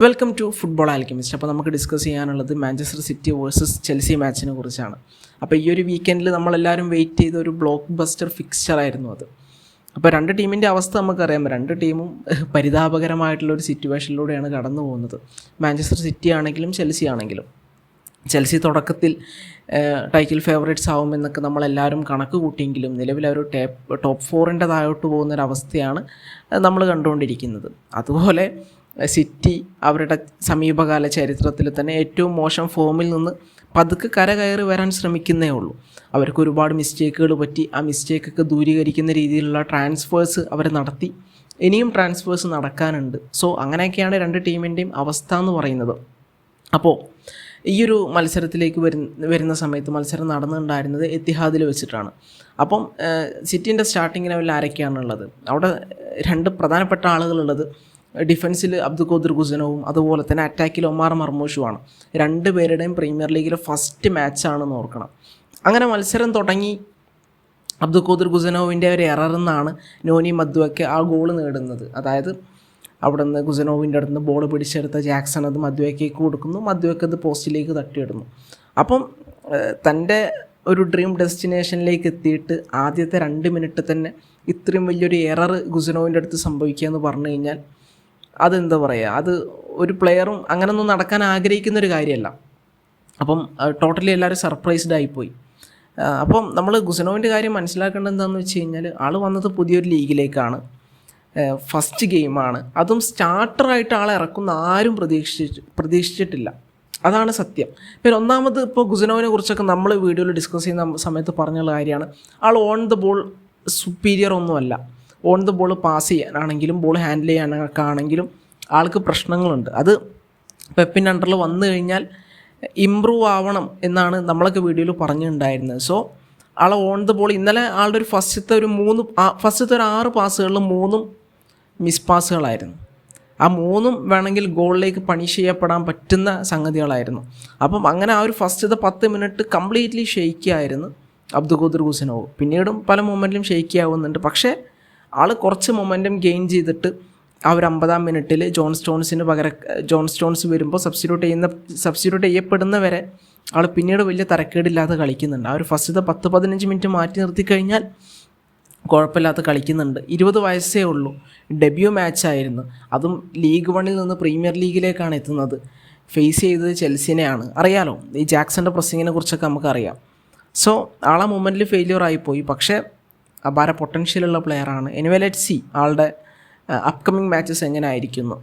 Welcome to football Alchemist. അപ്പോൾ നമുക്ക് discuss ചെയ്യാനുള്ളത് മാഞ്ചസ്റ്റർ സിറ്റി വേഴ്സസ് ചെൽസി മാച്ചിനെ കുറിച്ചാണ്. അപ്പോൾ ഈ ഒരു വീക്കെൻഡിൽ നമ്മളെല്ലാവരും വെയിറ്റ് ചെയ്ത ഒരു ബ്ലോക്ക് ബസ്റ്റർ ഫിക്സ്ചറായിരുന്നു അത്. അപ്പോൾ രണ്ട് ടീമിൻ്റെ അവസ്ഥ നമുക്കറിയാം. രണ്ട് ടീമും പരിതാപകരമായിട്ടുള്ളൊരു സിറ്റുവേഷനിലൂടെയാണ് കടന്നു പോകുന്നത്. മാഞ്ചസ്റ്റർ സിറ്റി ആണെങ്കിലും ചെൽസി ആണെങ്കിലും. ചെൽസി തുടക്കത്തിൽ ടൈറ്റിൽ ഫേവറേറ്റ്സ് ആവുമെന്നൊക്കെ നമ്മളെല്ലാവരും കണക്ക് കൂട്ടിയെങ്കിലും നിലവിൽ ഒരു ടോപ്പ് 4 താഴോട്ട് പോകുന്നൊരവസ്ഥയാണ് നമ്മൾ കണ്ടുകൊണ്ടിരിക്കുന്നത്. അതുപോലെ സിറ്റി അവരുടെ സമീപകാല ചരിത്രത്തിൽ തന്നെ ഏറ്റവും മോശം ഫോമിൽ നിന്ന് പതുക്കെ കരകയറി വരാൻ ശ്രമിക്കുന്നേ ഉള്ളൂ. അവർക്ക് ഒരുപാട് മിസ്റ്റേക്കുകൾ പറ്റി. ആ മിസ്റ്റേക്കൊക്കെ ദൂരീകരിക്കുന്ന രീതിയിലുള്ള ട്രാൻസ്ഫേഴ്സ് അവർ നടത്തി. ഇനിയും ട്രാൻസ്ഫേഴ്സ് നടക്കാനുണ്ട്. സോ അങ്ങനെയൊക്കെയാണ് രണ്ട് ടീമിൻ്റെയും അവസ്ഥ എന്ന് പറയുന്നത്. അപ്പോൾ ഈ ഒരു മത്സരത്തിലേക്ക് വരുന്ന സമയത്ത് മത്സരം നടന്നിട്ടുണ്ടായിരുന്നത് എത്തിഹാദിൽ വെച്ചിട്ടാണ്. അപ്പം സിറ്റിൻ്റെ സ്റ്റാർട്ടിംഗ് ലെവലിൽ ആരൊക്കെയാണുള്ളത്? അവിടെ രണ്ട് പ്രധാനപ്പെട്ട ആളുകളുള്ളത്. ഡിഫൻസിൽ അബ്ദുൽ ഖാദിർ ഗുസനോവും അതുപോലെ തന്നെ അറ്റാക്കിൽ ഒമാർ മർമൂഷുമാണ്. രണ്ട് പേരുടെയും പ്രീമിയർ ലീഗിലെ ഫസ്റ്റ് മാച്ചാണെന്ന് ഓർക്കണം. അങ്ങനെ മത്സരം തുടങ്ങി അബ്ദുൽ ഖാദിർ ഗുസനോവിൻ്റെ ഒരു എററിൽ നിന്നാണ് നോനി മദ്വയ്ക്ക് ആ ഗോൾ നേടുന്നത്. അതായത് അവിടെ നിന്ന് ഗുസനോവിൻ്റെ അടുത്ത് നിന്ന് ബോൾ പിടിച്ചെടുത്ത ജാക്സൺ അത് മദ്വയ്ക്കേക്ക് കൊടുക്കുന്നു. മദ്വയ്ക്ക് അത് പോസ്റ്റിലേക്ക് തട്ടിയിടുന്നു. അപ്പം തൻ്റെ ഒരു ഡ്രീം ഡെസ്റ്റിനേഷനിലേക്ക് എത്തിയിട്ട് ആദ്യത്തെ 2 മിനിറ്റ് തന്നെ ഇത്രയും വലിയൊരു എറർ ഗുസനോവിൻ്റെ അടുത്ത് സംഭവിക്കുക എന്ന് പറഞ്ഞു കഴിഞ്ഞാൽ അതെന്താ പറയുക, അത് ഒരു പ്ലെയറും അങ്ങനെയൊന്നും നടക്കാൻ ആഗ്രഹിക്കുന്നൊരു കാര്യമല്ല. അപ്പം ടോട്ടലി എല്ലാവരും സർപ്രൈസ്ഡ് ആയിപ്പോയി. അപ്പം നമ്മൾ ഗുസനോവിൻ്റെ കാര്യം മനസ്സിലാക്കേണ്ടത് എന്താണെന്ന് വെച്ച് കഴിഞ്ഞാൽ ആൾ വന്നത് പുതിയൊരു ലീഗിലേക്കാണ്. ഫസ്റ്റ് ഗെയിമാണ്. അതും സ്റ്റാർട്ടറായിട്ട് ആളെ ഇറക്കുന്ന ആരും പ്രതീക്ഷിച്ചിട്ടില്ല. അതാണ് സത്യം. പിന്നെ ഒന്നാമത് ഇപ്പോൾ ഗുസനോവിനെ കുറിച്ചൊക്കെ നമ്മൾ വീഡിയോയിൽ ഡിസ്കസ് ചെയ്യുന്ന സമയത്ത് പറഞ്ഞുള്ള കാര്യമാണ്, ആൾ ഓൺ ദ ബോൾ സുപ്പീരിയർ ഒന്നുമല്ല. ഓൺ ദ ബോൾ പാസ് ചെയ്യാനാണെങ്കിലും ബോൾ ഹാൻഡിൽ ചെയ്യാനൊക്കെ ആണെങ്കിലും ആൾക്ക് പ്രശ്നങ്ങളുണ്ട്. അത് പെപ്പിൻ്റെ അണ്ടറിൽ വന്നു കഴിഞ്ഞാൽ ഇമ്പ്രൂവ് ആവണം എന്നാണ് നമ്മളൊക്കെ വീഡിയോയിൽ പറഞ്ഞിട്ടുണ്ടായിരുന്നത്. So all on the ball ഇന്നലെ ആളുടെ ഒരു ഫസ്റ്റത്തെ ഒരു 6 പാസുകളിൽ 3 മിസ് പാസുകളായിരുന്നു. ആ 3 വേണമെങ്കിൽ ഗോളിലേക്ക് പണിഷ് ചെയ്യപ്പെടാൻ പറ്റുന്ന സംഗതികളായിരുന്നു. അപ്പം അങ്ങനെ ആ ഒരു ഫസ്റ്റത്തെ 10 മിനിറ്റ് കംപ്ലീറ്റ്ലി ഷെയ്ക്കായിരുന്നു അബ്ദുൽ ഖാദിർ ഗുസനോവ്. പിന്നീടും പല മൊമെൻറ്റിലും ഷെയ്ക്ക് ആവുന്നുണ്ട്. പക്ഷേ ആൾ കുറച്ച് മൊമെൻറ്റം ഗെയിൻ ചെയ്തിട്ട് ആ ഒരു 50-ാം മിനിറ്റിൽ ജോൺ സ്റ്റോൺസ് വരുമ്പോൾ സബ്സ്റ്റിറ്റ്യൂട്ട് ചെയ്യപ്പെടുന്നവരെ ആൾ പിന്നീട് വലിയ തരക്കേടില്ലാതെ കളിക്കുന്നുണ്ട്. ആ ഒരു ഫസ്റ്റത്തെ 10-15 മിനിറ്റ് മാറ്റി നിർത്തി കഴിഞ്ഞാൽ കുഴപ്പമില്ലാതെ കളിക്കുന്നുണ്ട്. 20 വയസ്സേ ഉള്ളൂ. ഡെബ്യൂ മാച്ചായിരുന്നു. അതും ലീഗ് 1 നിന്ന് പ്രീമിയർ ലീഗിലേക്കാണ് എത്തുന്നത്. ഫേസ് ചെയ്തത് ചെൽസിനെയാണ്. അറിയാലോ, ഈ ജാക്സൻ്റെ പ്രസ്സിങ്ങിനെ കുറിച്ചൊക്കെ നമുക്കറിയാം. സോ ആളെ മൊമെൻറ്റിൽ ഫെയിലിയർ ആയിപ്പോയി. പക്ഷേ അപാര പൊട്ടൻഷ്യലുള്ള പ്ലെയറാണ്. എനിവേ ലെറ്റ്സ് സീ ആളുടെ അപ്കമിങ് മാച്ചസ് എങ്ങനെ ആയിരിക്കുന്നു.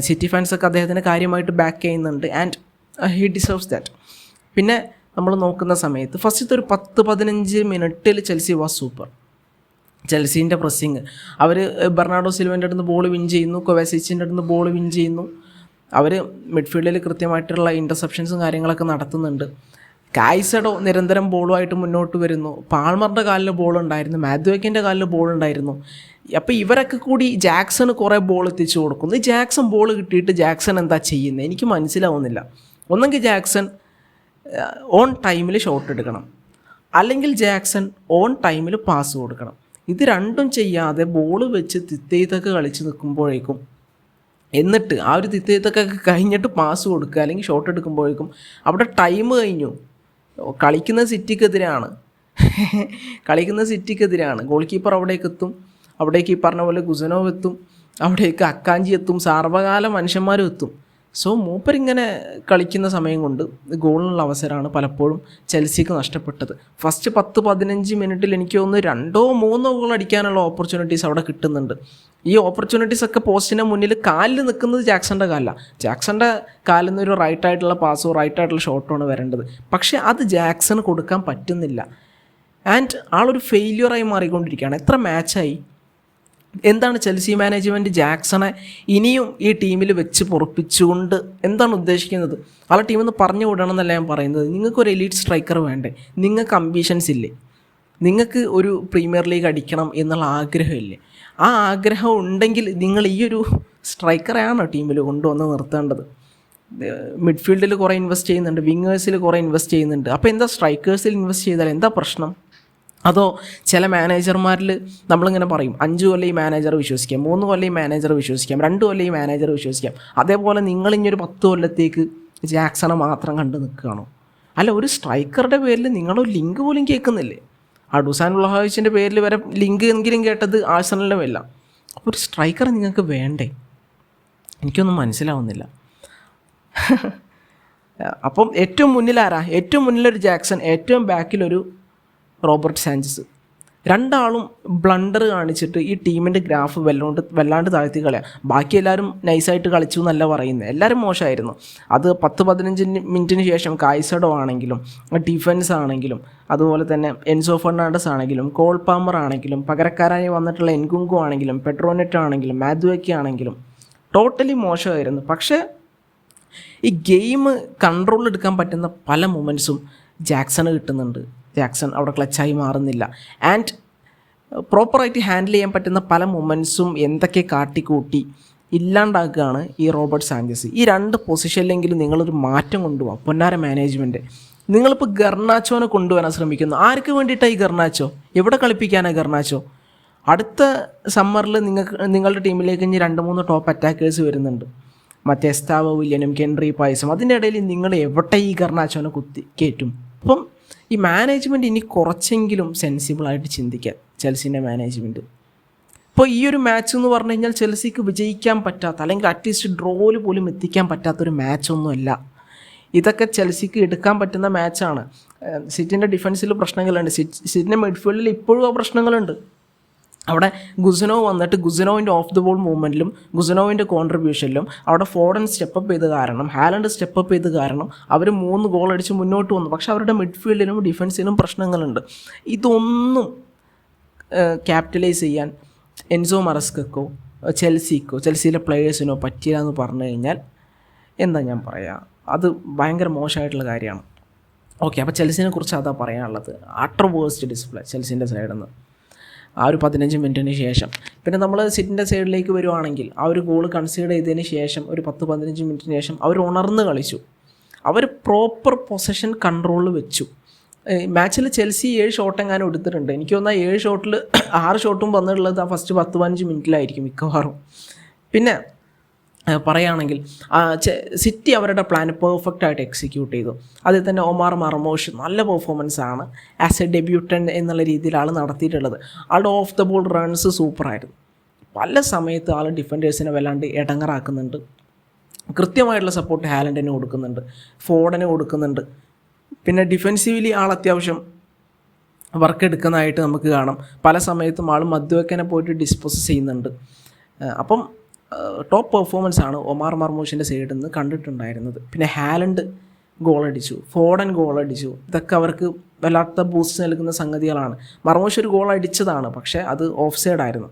സിറ്റി ഫാൻസൊക്കെ അദ്ദേഹത്തിന് കാര്യമായിട്ട് ബാക്ക് ചെയ്യുന്നുണ്ട് ആൻഡ് ഹി ഡിസേർവ്സ് ദാറ്റ്. പിന്നെ നമ്മൾ നോക്കുന്ന സമയത്ത് ഫസ്റ്റത്തെ ഒരു 10-15 മിനിറ്റിൽ ചെൽസി വാസ് സൂപ്പർ. ചെൽസീൻ്റെ പ്രസ്സിങ്, അവർ ബെർണാഡോ സിൽവൻ്റെ അടുത്ത് ബോൾ വിൻ ചെയ്യുന്നു, കൊവാസിച്ചിൻ്റെ അടുത്ത് ബോൾ വിൻ ചെയ്യുന്നു. അവർ മിഡ്ഫീൽഡിൽ കൃത്യമായിട്ടുള്ള ഇൻ്റർസെപ്ഷൻസും കാര്യങ്ങളൊക്കെ നടത്തുന്നുണ്ട്. കായ്സഡോ നിരന്തരം ബോളുമായിട്ട് മുന്നോട്ട് വരുന്നു. പാൾമറിൻ്റെ കാലിൽ ബോൾ ഉണ്ടായിരുന്നു, മാത്വേക്കിൻ്റെ കാലിൽ ബോൾ ഉണ്ടായിരുന്നു. അപ്പോൾ ഇവരൊക്കെ കൂടി ജാക്സണ് കുറേ ബോൾ എത്തിച്ചു കൊടുക്കുന്നു. ഈ ജാക്സൺ ബോൾ കിട്ടിയിട്ട് ജാക്സൺ എന്താ ചെയ്യുന്നത് എനിക്ക് മനസ്സിലാവുന്നില്ല. ഒന്നെങ്കിൽ ജാക്സൺ ഓൺ ടൈമിൽ ഷോട്ട് എടുക്കണം, അല്ലെങ്കിൽ ജാക്സൺ ഓൺ ടൈമിൽ പാസ് കൊടുക്കണം. ഇത് രണ്ടും ചെയ്യാതെ ബോൾ വെച്ച് തിത്തേത്തൊക്കെ കളിച്ച് നിൽക്കുമ്പോഴേക്കും, എന്നിട്ട് ആ ഒരു തിത്തേത്തൊക്കെ കഴിഞ്ഞിട്ട് പാസ് കൊടുക്കുക അല്ലെങ്കിൽ ഷോട്ട് എടുക്കുമ്പോഴേക്കും അവിടെ ടൈം കഴിഞ്ഞു. കളിക്കുന്ന സിറ്റിക്കെതിരാണ്. ഗോൾ കീപ്പർ അവിടേക്ക് എത്തും, അവിടേക്ക് ഈ പറഞ്ഞ പോലെ ഗുസനോവ് എത്തും, അവിടേക്ക് അക്കാഞ്ചി എത്തും, സാർവകാല മനുഷ്യന്മാരും എത്തും. സോ മൂപ്പരിങ്ങനെ കളിക്കുന്ന സമയം കൊണ്ട് ഗോളിനുള്ള അവസരമാണ് പലപ്പോഴും ചെൽസിക്ക് നഷ്ടപ്പെട്ടത്. ഫസ്റ്റ് 10-15 മിനിറ്റിൽ എനിക്ക് തോന്നുന്നു 2-3 ഗോൾ അടിക്കാനുള്ള ഓപ്പർച്യൂണിറ്റീസ് അവിടെ കിട്ടുന്നുണ്ട്. ഈ ഓപ്പർച്യൂണിറ്റീസൊക്കെ പോസ്റ്റിന് മുന്നിൽ കാലിൽ നിൽക്കുന്നത് ജാക്സൻ്റെ കാലിലാണ്. ജാക്സൻ്റെ കാലിൽ നിന്ന് ഒരു റൈറ്റായിട്ടുള്ള പാസോ റൈറ്റായിട്ടുള്ള ഷോട്ടുമാണ് വരേണ്ടത്. പക്ഷേ അത് ജാക്സന് കൊടുക്കാൻ പറ്റുന്നില്ല. ആൻഡ് ആളൊരു ഫെയിലിയറായി മാറിക്കൊണ്ടിരിക്കുകയാണ്. എത്ര മാച്ചായി? എന്താണ് ചെൽസി മാനേജ്മെൻറ്റ് ജാക്സണെ ഇനിയും ഈ ടീമിൽ വെച്ച് പൊറപ്പിച്ചുകൊണ്ട് എന്താണ് ഉദ്ദേശിക്കുന്നത്? ആ ടീമിൽ നിന്ന് പറഞ്ഞു വിടണം എന്നല്ല ഞാൻ പറയുന്നത്. നിങ്ങൾക്കൊരു എലീറ്റ് സ്ട്രൈക്കർ വേണ്ടേ? നിങ്ങൾക്ക് അംബീഷൻസ് ഇല്ലേ? നിങ്ങൾക്ക് ഒരു പ്രീമിയർ ലീഗ് അടിക്കണം എന്നുള്ള ആഗ്രഹമില്ലേ? ആ ആഗ്രഹം ഉണ്ടെങ്കിൽ നിങ്ങൾ ഈ ഒരു സ്ട്രൈക്കറെയാണോ ടീമിൽ കൊണ്ടുവന്ന് നിർത്തേണ്ടത്? മിഡ്ഫീൽഡിൽ കുറേ ഇൻവെസ്റ്റ് ചെയ്യുന്നുണ്ട്, വിങ്ങേഴ്സിൽ കുറേ ഇൻവെസ്റ്റ് ചെയ്യുന്നുണ്ട്. അപ്പോൾ എന്താ സ്ട്രൈക്കേഴ്സിൽ ഇൻവെസ്റ്റ് ചെയ്താൽ എന്താ പ്രശ്നം? അതോ ചില മാനേജർമാരിൽ നമ്മളിങ്ങനെ പറയും 5 കൊല്ലം ഈ മാനേജർ വിശ്വസിക്കാം, 3 കൊല്ലം ഈ മാനേജർ വിശ്വസിക്കാം, 2 കൊല്ലം ഈ മാനേജർ വിശ്വസിക്കാം. അതേപോലെ നിങ്ങളിങ്ങൊരു 10 കൊല്ലത്തേക്ക് ജാക്സണെ മാത്രം കണ്ട് നിൽക്കുകയാണോ? അല്ല, ഒരു സ്ട്രൈക്കറുടെ പേരിൽ നിങ്ങളൊരു ലിങ്ക് പോലും കേൾക്കുന്നില്ലേ? ആ ഡുസാൻ വ്ളാഹോവിച്ചിൻ്റെ പേരിൽ വരെ ലിങ്ക് എങ്കിലും കേട്ടത് ആഴ്സണലിലും എല്ലാം. അപ്പോൾ ഒരു സ്ട്രൈക്കർ നിങ്ങൾക്ക് വേണ്ടേ? എനിക്കൊന്നും മനസ്സിലാവുന്നില്ല. അപ്പം ഏറ്റവും മുന്നിലാരാ? ഏറ്റവും മുന്നിലൊരു ജാക്സൺ, ഏറ്റവും ബാക്കിലൊരു റോബർട്ട് സാഞ്ചസ്. രണ്ടാളും ബ്ലണ്ടർ കാണിച്ചിട്ട് ഈ ടീമിൻ്റെ ഗ്രാഫ് വല്ലാണ്ട് താഴ്ത്തി കളയാം. ബാക്കി എല്ലാവരും നൈസായിട്ട് കളിച്ചു എന്നല്ല പറയുന്നത്, എല്ലാവരും മോശമായിരുന്നു. അത് 10-15 മിനിറ്റിന് ശേഷം കായ്സഡോ ആണെങ്കിലും ഡിഫൻസ് ആണെങ്കിലും അതുപോലെ തന്നെ എൻസോ ഫെർണാണ്ടസ് ആണെങ്കിലും കോൾ പാമർ ആണെങ്കിലും പകരക്കാരായി വന്നിട്ടുള്ള എൻകുങ്കു ആണെങ്കിലും പെട്രോനെറ്റ് ആണെങ്കിലും മാത്യുവയ്ക്ക് ആണെങ്കിലും ടോട്ടലി മോശമായിരുന്നു. പക്ഷേ ഈ ഗെയിം കൺട്രോൾ എടുക്കാൻ പറ്റുന്ന പല മൊമെൻറ്റ്സും ജാക്സണ് കിട്ടുന്നുണ്ട്. ജാക്സൺ അവിടെ ക്ലച്ചായി മാറുന്നില്ല. ആൻഡ് പ്രോപ്പറായിട്ട് ഹാൻഡിൽ ചെയ്യാൻ പറ്റുന്ന പല മൊമെൻറ്റ്സും എന്തൊക്കെ കാട്ടിക്കൂട്ടി ഇല്ലാണ്ടാക്കുകയാണ് ഈ റോബർട്ട് സാഞ്ചസ്. ഈ 2 പൊസിഷനിലെങ്കിലും നിങ്ങളൊരു മാറ്റം കൊണ്ടുപോകാം. പൊന്നാര മാനേജ്മെൻറ്റ്, നിങ്ങളിപ്പോൾ ഗർണാച്ചോനെ കൊണ്ടുവരാൻ ശ്രമിക്കുന്നു. ആർക്ക് വേണ്ടിയിട്ടാണ് ഈ ഗർണാച്ചോ? എവിടെ കളിപ്പിക്കാനാണ് ഗർണാച്ചോ? അടുത്ത സമ്മറിൽ നിങ്ങളുടെ ടീമിലേക്ക് ഇനി 2-3 ടോപ്പ് അറ്റാക്കേഴ്സ് വരുന്നുണ്ട്. മറ്റേ എസ്താവോ വില്യനും കെൻറി പായസം. അതിൻ്റെ ഇടയിൽ നിങ്ങൾ എവിടെ ഈ ഗർണാച്ചോനെ കുത്തി കയറ്റും? അപ്പം ഈ മാനേജ്മെൻറ്റ് ഇനി കുറച്ചെങ്കിലും സെൻസിബിളായിട്ട് ചിന്തിക്കുക, ചെൽസിൻ്റെ മാനേജ്മെൻറ്റ്. ഇപ്പോൾ ഈ ഒരു മാച്ച് എന്ന് പറഞ്ഞു കഴിഞ്ഞാൽ ചെൽസിക്ക് വിജയിക്കാൻ പറ്റാത്ത, അല്ലെങ്കിൽ അറ്റ്ലീസ്റ്റ് ഡ്രോയിൽ പോലും എത്തിക്കാൻ പറ്റാത്തൊരു മാച്ചൊന്നുമല്ല. ഇതൊക്കെ ചെൽസിക്ക് എടുക്കാൻ പറ്റുന്ന മാച്ചാണ്. സിറ്റിൻ്റെ ഡിഫൻസിൽ പ്രശ്നങ്ങളുണ്ട്, സിറ്റിൻ്റെ മിഡ്ഫീൽഡിൽ ഇപ്പോഴും ആ പ്രശ്നങ്ങളുണ്ട്. അവിടെ ഗുസനോ വന്നിട്ട് ഗുസനോവിൻ്റെ ഓഫ് ദ ബോൾ മൂവ്മെൻറ്റിലും ഗുസനോവിൻ്റെ കോൺട്രിബ്യൂഷനിലും അവിടെ ഫോർഡൻ സ്റ്റെപ്പപ്പ് ചെയ്ത് കാരണം, ഹാലൻഡ് സ്റ്റെപ്പപ്പ് ചെയ്ത് കാരണം അവർ 3 ഗോൾ അടിച്ച് മുന്നോട്ട് വന്നു. പക്ഷേ അവരുടെ മിഡ്ഫീൽഡിലും ഡിഫൻസിലും പ്രശ്നങ്ങളുണ്ട്. ഇതൊന്നും ക്യാപിറ്റലൈസ് ചെയ്യാൻ എൻസോ മറസ്കക്കോ ചെൽസിയിലെ പ്ലെയേഴ്സിനോ പറ്റില്ല എന്ന് പറഞ്ഞു കഴിഞ്ഞാൽ എന്താ ഞാൻ പറയുക, അത് ഭയങ്കര മോശമായിട്ടുള്ള കാര്യമാണ്. ഓക്കെ, അപ്പോൾ ചെൽസിനെ കുറിച്ച് അതാ പറയാനുള്ളത്. അട്ടർ വേഴ്സ്റ്റ് ഡിസ്പ്ലേ ചെൽസിൻ്റെ സൈഡിൽ നിന്ന് ആ ഒരു 15 മിനിറ്റിന് ശേഷം. പിന്നെ നമ്മൾ സിറ്റിൻ്റെ സൈഡിലേക്ക് വരുവാണെങ്കിൽ ആ ഒരു ഗോൾ കൺസീഡ് ചെയ്തതിന് ശേഷം ഒരു 10-15 മിനിറ്റിന് ശേഷം അവർ ഉണർന്ന് കളിച്ചു. അവർ പ്രോപ്പർ പൊസഷൻ കൺട്രോളിൽ വെച്ചു. മാച്ചിൽ ചെൽസി 7 ഷോട്ട് എങ്ങാനും എടുത്തിട്ടുണ്ട്. എനിക്ക് തോന്നുന്ന 7 ഷോട്ടിൽ 6 ഷോട്ടും വന്നിട്ടുള്ളത് ആ ഫസ്റ്റ് 10-15 മിനിറ്റിലായിരിക്കും മിക്കവാറും. പിന്നെ പറയുകയാണെങ്കിൽ സിറ്റി അവരുടെ പ്ലാൻ പെർഫെക്റ്റായിട്ട് എക്സിക്യൂട്ട് ചെയ്തു. അതിൽ തന്നെ ഒമാർ മർമോഷ് നല്ല പെർഫോമൻസ് ആണ്. ആസ് എ ഡെബ്യൂട്ടൻ എന്നുള്ള രീതിയിൽ ആൾ നടത്തിയിട്ടുള്ളത്. ആളുടെ ഓഫ് ദ ബോൾ റൺസ് സൂപ്പറായിരുന്നു. പല സമയത്ത് ആൾ ഡിഫൻഡേഴ്സിനെ വല്ലാണ്ട് ഇടങ്ങറാക്കുന്നുണ്ട്. കൃത്യമായിട്ടുള്ള സപ്പോർട്ട് ഹാലൻഡിന് കൊടുക്കുന്നുണ്ട്, ഫോർഡന് കൊടുക്കുന്നുണ്ട്. പിന്നെ ഡിഫെൻസീവ്ലി ആൾ അത്യാവശ്യം വർക്ക് എടുക്കുന്നതായിട്ട് നമുക്ക് കാണാം. പല സമയത്തും ആൾ മധ്യവെക്കനെ പോയിട്ട് ഡിസ്പോസ് ചെയ്യുന്നുണ്ട്. അപ്പം ടോപ്പ് പെർഫോമൻസ് ആണ് ഒമാർ മർമൂഷിൻ്റെ സൈഡിൽ നിന്ന് കണ്ടിട്ടുണ്ടായിരുന്നത്. പിന്നെ ഹാലൻഡ് ഗോളടിച്ചു, ഫോർഡൻ ഗോളടിച്ചു. ഇതൊക്കെ അവർക്ക് വല്ലാത്ത ബൂസ്റ്റ് നൽകുന്ന സംഗതികളാണ്. മർമൂഷ് ഒരു ഗോൾ അടിച്ചതാണ്, പക്ഷേ അത് ഓഫ് സൈഡായിരുന്നു.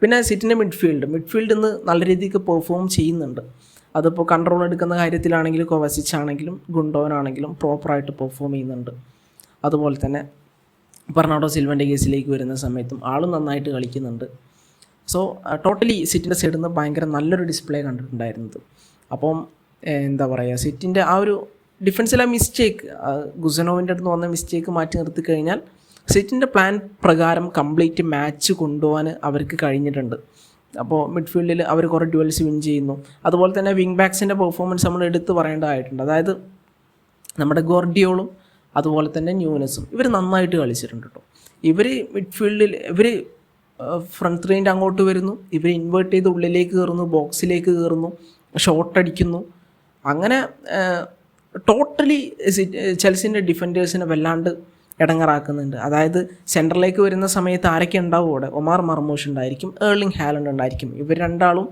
പിന്നെ സിറ്റിൻ്റെ മിഡ്ഫീൽഡിൽ നിന്ന് നല്ല രീതിക്ക് പെർഫോം ചെയ്യുന്നുണ്ട്. അതിപ്പോൾ കൺട്രോൾ എടുക്കുന്ന കാര്യത്തിലാണെങ്കിലും കൊവാസിച്ച് ആണെങ്കിലും ഗുണ്ടോനാണെങ്കിലും പ്രോപ്പറായിട്ട് പെർഫോം ചെയ്യുന്നുണ്ട്. അതുപോലെ തന്നെ ബെർണാർഡോ സിൽവൻ്റെ കേസിലേക്ക് വരുന്ന സമയത്തും ആളും നന്നായിട്ട് കളിക്കുന്നുണ്ട്. സോ ടോട്ടലി സിറ്റിൻ്റെ സൈഡിൽ നിന്ന് ഭയങ്കര നല്ലൊരു ഡിസ്പ്ലേ കണ്ടിട്ടുണ്ടായിരുന്നത്. അപ്പം എന്താ പറയുക, സിറ്റിൻ്റെ ആ ഒരു ഡിഫൻസിലെ മിസ്റ്റേക്ക്, ഗുസനോവിൻ്റെ അടുത്ത് വന്ന മിസ്റ്റേക്ക് മാറ്റി നിർത്തി കഴിഞ്ഞാൽ സിറ്റിൻ്റെ പ്ലാൻ പ്രകാരം കംപ്ലീറ്റ് മാച്ച് കൊണ്ടുപോകാൻ അവർക്ക് കഴിഞ്ഞിട്ടുണ്ട്. അപ്പോൾ മിഡ്ഫീൽഡിൽ അവർ കുറേ ഡ്യുവൽസ് വിൻ ചെയ്യുന്നു. അതുപോലെ തന്നെ വിങ് ബാക്സിൻ്റെ പെർഫോമൻസ് നമ്മൾ എടുത്ത് പറയേണ്ടതായിട്ടുണ്ട്. അതായത് നമ്മുടെ ഗോർഡിയോളും അതുപോലെ തന്നെ ന്യൂനസും ഇവർ നന്നായിട്ട് കളിച്ചിട്ടുണ്ട് കേട്ടോ. ഇവർ മിഡ്ഫീൽഡിൽ ഫ്രണ്ട് ത്രീൻ്റെ അങ്ങോട്ട് വരുന്നു, ഇവർ ഇൻവേർട്ട് ചെയ്ത് ഉള്ളിലേക്ക് കയറുന്നു, ബോക്സിലേക്ക് കയറുന്നു, ഷോട്ട് അടിക്കുന്നു. അങ്ങനെ ടോട്ടലി ചെൽസിൻ്റെ ഡിഫൻഡേഴ്സിനെ വല്ലാണ്ട് ഇടങ്ങറാക്കുന്നുണ്ട്. അതായത് സെൻറ്ററിലേക്ക് വരുന്ന സമയത്ത് ആരൊക്കെ ഉണ്ടാവും? അവിടെ ഒമാർ മർമൂഷ് ഉണ്ടായിരിക്കും, ഏർലിംഗ് ഹാലൻഡ് ഉണ്ടായിരിക്കും. ഇവർ രണ്ടാളും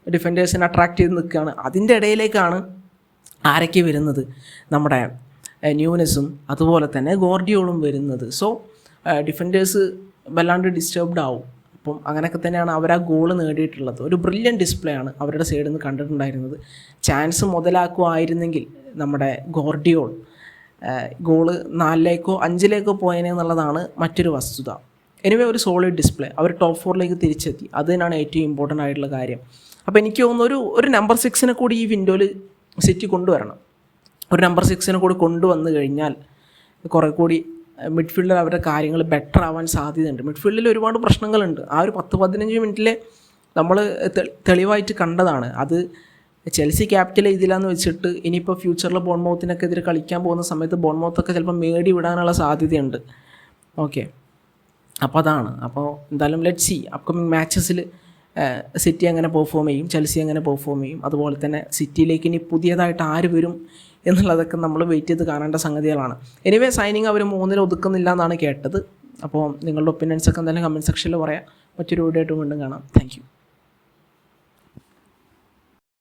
ഡിഫൻഡേഴ്സിനെ അട്രാക്റ്റ് ചെയ്ത് നിൽക്കുകയാണ്. അതിൻ്റെ ഇടയിലേക്കാണ് ആരൊക്കെ വരുന്നത്? നമ്മുടെ ന്യൂനസും അതുപോലെ തന്നെ ഗോർഡിയോളും വരുന്നത്. സോ ഡിഫൻഡേഴ്സ് വല്ലാണ്ട് ഡിസ്റ്റർബ്ഡ് ആവും. അപ്പം അങ്ങനെയൊക്കെ തന്നെയാണ് അവർ ആ ഗോൾ നേടിയിട്ടുള്ളത്. ഒരു ബ്രില്യൻ ഡിസ്പ്ലേ ആണ് അവരുടെ സൈഡിൽ നിന്ന് കണ്ടിട്ടുണ്ടായിരുന്നത്. ചാൻസ് മുതലാക്കുമായിരുന്നെങ്കിൽ നമ്മുടെ ഗോർഡിയോൾ ഗോള് 4-ലേക്കോ 5-ലേക്കോ പോയേനെ എന്നുള്ളതാണ് മറ്റൊരു വസ്തുത. എനിവേ ഒരു സോളിഡ് ഡിസ്പ്ലേ, അവർ ടോപ്പ് 4-ലേക്ക് തിരിച്ചെത്തി. അത് തന്നെയാണ് ഏറ്റവും ഇമ്പോർട്ടൻ്റ് ആയിട്ടുള്ള കാര്യം. അപ്പോൾ എനിക്ക് തോന്നുന്നു ഒരു നമ്പർ 6-നെ കൂടി ഈ വിൻഡോയിൽ സിറ്റി കൊണ്ടുവരണം. ഒരു നമ്പർ 6-നെ കൂടി കൊണ്ടുവന്നു കഴിഞ്ഞാൽ കുറേ കൂടി മിഡ്ഫീൽഡിൽ അവരുടെ കാര്യങ്ങൾ ബെറ്റർ ആവാൻ സാധ്യതയുണ്ട്. മിഡ്ഫീൽഡിൽ ഒരുപാട് പ്രശ്നങ്ങളുണ്ട്. ആ ഒരു 10-15 മിനിറ്റിൽ നമ്മൾ തെളിവായിട്ട് കണ്ടതാണ്. അത് ചെൽസി ക്യാപിറ്റൽ ചെയ്തില്ലാന്ന് വെച്ചിട്ട് ഇനിയിപ്പോൾ ഫ്യൂച്ചറിൽ ബോൺമൗത്തിനൊക്കെ എതിരെ കളിക്കാൻ പോകുന്ന സമയത്ത് ബോൺമൗത്തൊക്കെ ചിലപ്പോൾ മേടി വിടാനുള്ള സാധ്യതയുണ്ട്. ഓക്കെ, അപ്പോൾ അതാണ്. അപ്പോൾ എന്തായാലും ലെറ്റ് സി അപ്കമിങ് മാച്ചസിൽ സിറ്റി എങ്ങനെ പെർഫോം ചെയ്യും, ചെൽസി എങ്ങനെ പെർഫോം ചെയ്യും, അതുപോലെ തന്നെ സിറ്റിയിലേക്ക് ഇനി പുതിയതായിട്ട് ആര് വരും എന്നുള്ളതൊക്കെ നമ്മൾ വെയിറ്റ് ചെയ്ത് കാണേണ്ട സംഗതികളാണ്. എനിവേ സൈനിങ് അവർ 3 ഒതുക്കുന്നില്ല എന്നാണ് കേട്ടത്. അപ്പോൾ നിങ്ങളുടെ ഒപ്പീനിയൻസൊക്കെ എന്തായാലും കമൻറ്റ് സെക്ഷനിൽ പറയാം. മറ്റൊരു വീഡിയോ ആയിട്ട് വീണ്ടും കാണാം. Thank you.